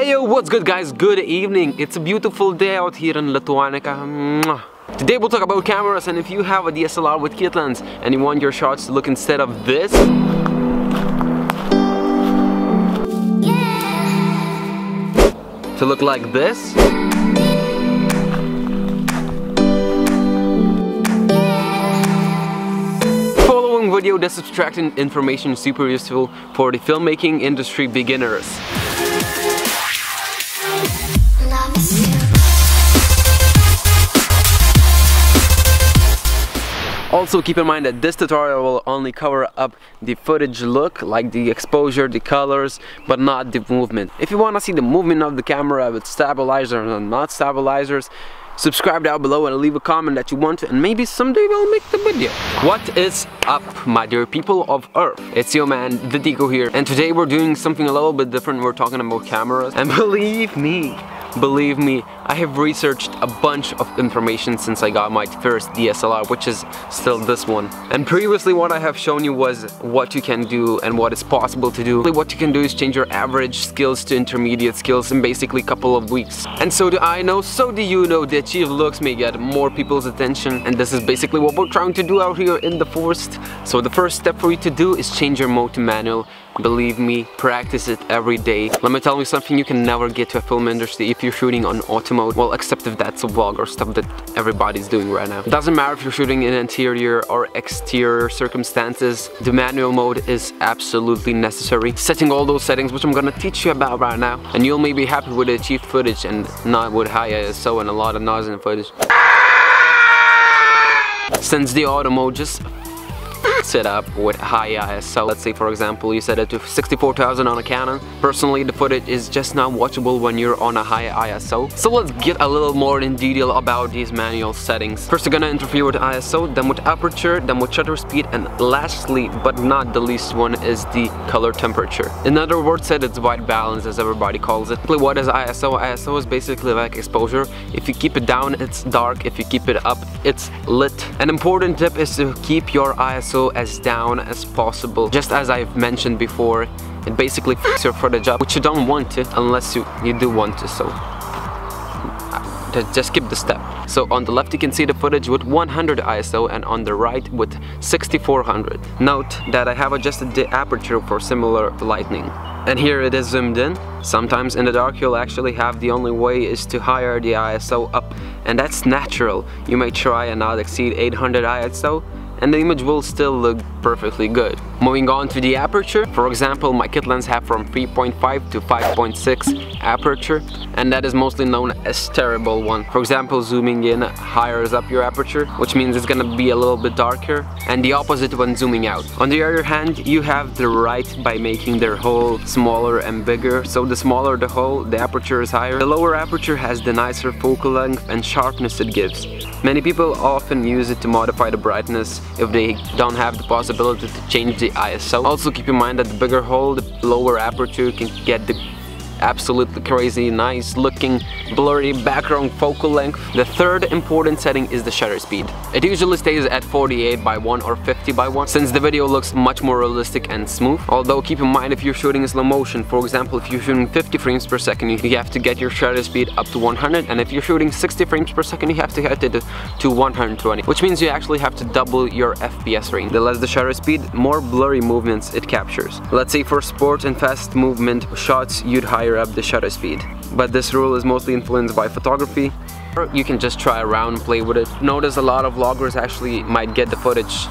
Hey yo, what's good guys? Good evening. It's a beautiful day out here in Lithuania. Today we'll talk about cameras, and if you have a DSLR with kit lens and you want your shots to look instead of this, to look like this, following video, the subtracting information is super useful for the filmmaking industry beginners. Also keep in mind that this tutorial will only cover up the footage look, like the exposure, the colors, but not the movement. If you want to see the movement of the camera with stabilizers and not stabilizers, subscribe down below and leave a comment that you want to, and maybe someday we'll make the video. What is up, my dear people of Earth? It's your man DeTeeko here, and today we're doing something a little bit different. We're talking about cameras, and believe me, I have researched a bunch of information since I got my first DSLR, which is still this one. And previously what I have shown you was what you can do and what is possible to do. What you can do is change your average skills to intermediate skills in basically a couple of weeks. And so do I know, so do you know, the achieved looks may get more people's attention, and this is basically what we're trying to do out here in the forest. So the first step for you to do is change your mode to manual. Believe me, practice it every day. Let me tell you something, you can never get to a film industry if you're shooting on auto mode. Well, except if that's a vlog or stuff that everybody's doing right now. It doesn't matter if you're shooting in interior or exterior circumstances, the manual mode is absolutely necessary. Setting all those settings, which I'm gonna teach you about right now, and you'll maybe be happy with the achieved footage and not with high ISO and a lot of noise in the footage. Since the auto mode just set up with high ISO. Let's say for example you set it to 64,000 on a Canon. Personally, the footage is just not watchable when you're on a high ISO. So let's get a little more in detail about these manual settings. First, you're gonna interfere with ISO, then with aperture, then with shutter speed, and lastly but not the least one is the color temperature. In other words said, it's white balance as everybody calls it. What is ISO? ISO is basically like exposure. If you keep it down, it's dark. If you keep it up, it's lit. An important tip is to keep your ISO as down as possible. Just as I've mentioned before, it basically fucks your footage up, which you don't want to unless you do want to, so just skip the step. So on the left you can see the footage with 100 ISO and on the right with 6400. Note that I have adjusted the aperture for similar lighting. And here it is zoomed in. Sometimes in the dark you'll actually have the only way is to higher the ISO up, and that's natural. You may try and not exceed 800 ISO and the image will still look perfectly good. Moving on to the aperture, for example, my kit lens have from 3.5 to 5.6 aperture, and that is mostly known as terrible one. For example, zooming in higher up your aperture, which means it's gonna be a little bit darker, and the opposite when zooming out. On the other hand, you have the right by making their hole smaller and bigger. So the smaller the hole, the aperture is higher. The lower aperture has the nicer focal length and sharpness it gives. Many people often use it to modify the brightness if they don't have the possibility to change the ISO. Also keep in mind that the bigger hole, the lower aperture can get the absolutely crazy, nice looking, blurry background focal length. The third important setting is the shutter speed. It usually stays at 48:1 or 50:1 since the video looks much more realistic and smooth. Although keep in mind if you're shooting in slow motion, for example if you're shooting 50 frames per second, you have to get your shutter speed up to 100, and if you're shooting 60 frames per second you have to get it to 120, which means you actually have to double your FPS range. The less the shutter speed, more blurry movements it captures. Let's say for sport and fast movement shots you'd hire up the shutter speed, but this rule is mostly influenced by photography. You can just try around and play with it. Notice a lot of vloggers actually might get the footage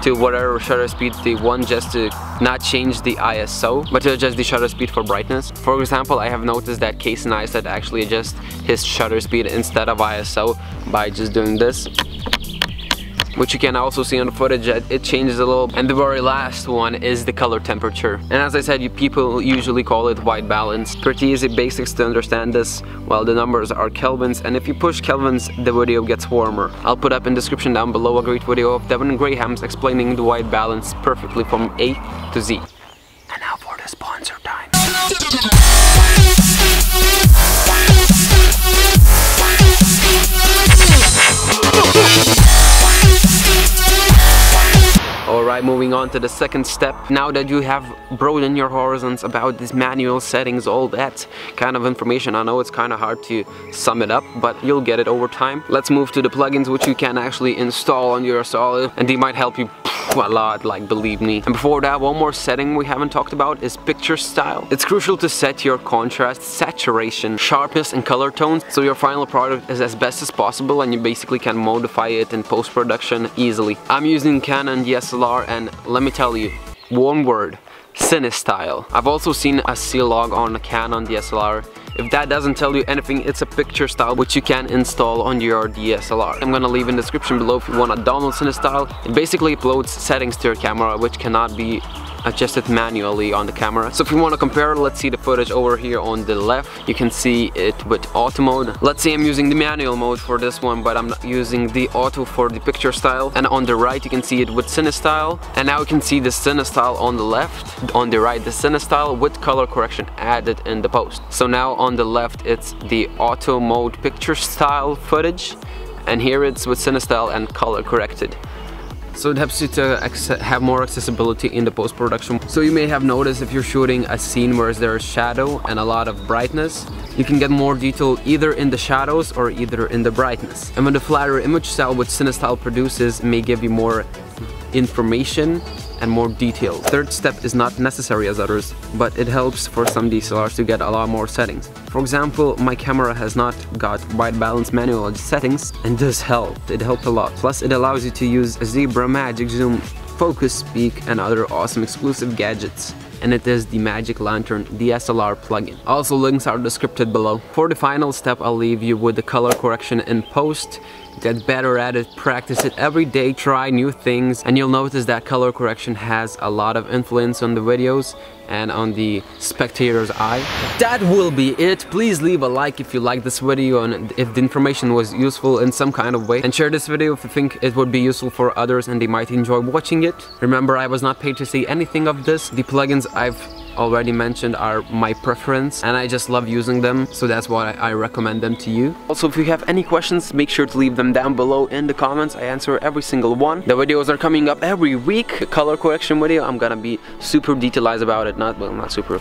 to whatever shutter speed they want just to not change the ISO, but to adjust the shutter speed for brightness. For example, I have noticed that Casey Neistat actually adjusts his shutter speed instead of ISO by just doing this, which you can also see on the footage that it changes a little. And the very last one is the color temperature. And as I said, people usually call it white balance. Pretty easy basics to understand this. Well, the numbers are kelvins, and if you push kelvins, the video gets warmer. I'll put up in the description down below a great video of Devin Graham's explaining the white balance perfectly from A to Z. And now for the sponsor time. Alright, moving on to the second step. Now that you have broadened your horizons about these manual settings, all that kind of information, I know it's kind of hard to sum it up, but you'll get it over time. Let's move to the plugins which you can actually install on your DSLR, and they might help you a lot, like, believe me. And before that, one more setting we haven't talked about is picture style. It's crucial to set your contrast, saturation, sharpness and color tones so your final product is as best as possible, and you basically can modify it in post-production easily. I'm using Canon DSLR, and let me tell you, one word: Cinestyle. I've also seen a C-Log on a Canon DSLR. If that doesn't tell you anything, it's a picture style which you can install on your DSLR. I'm gonna leave in the description below if you wanna download Cinestyle. It basically uploads settings to your camera which cannot be adjusted manually on the camera. So if you want to compare, let's see the footage over here on the left. You can see it with auto mode. Let's say I'm using the manual mode for this one, but I'm not using the auto for the picture style. And on the right you can see it with Cinestyle. And now you can see the Cinestyle on the left. On the right the Cinestyle with color correction added in the post. So now on the left it's the auto mode picture style footage, and here it's with Cinestyle and color corrected. So it helps you to have more accessibility in the post-production. So you may have noticed if you're shooting a scene where there's shadow and a lot of brightness, you can get more detail either in the shadows or either in the brightness. And when the flatter image style which Cinestyle produces may give you more information and more detail. Third step is not necessary as others, but it helps for some DSLRs to get a lot more settings. For example, my camera has not got white balance manual settings, and this helped. It helped a lot. Plus it allows you to use a Zebra, Magic Zoom, Focus, Peak and other awesome exclusive gadgets. And it is the Magic Lantern DSLR plugin. Also, links are described below. For the final step, I'll leave you with the color correction in post. Get better at it, practice it every day, try new things, and you'll notice that color correction has a lot of influence on the videos and on the spectator's eye. That will be it. Please leave a like if you like this video and if the information was useful in some kind of way, and share this video if you think it would be useful for others and they might enjoy watching it. Remember, I was not paid to say anything of this. The plugins I've already mentioned are my preference, and I just love using them, so that's why I recommend them to you. Also, if you have any questions, make sure to leave them down below in the comments. I answer every single one. The videos are coming up every week. A color correction video, I'm gonna be super detailed about it. Not super,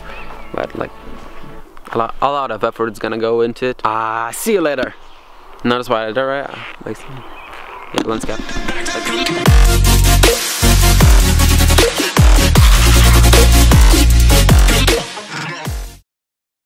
but like a lot of effort is gonna go into it. See you later. Not a spider, right? Yeah, let's go.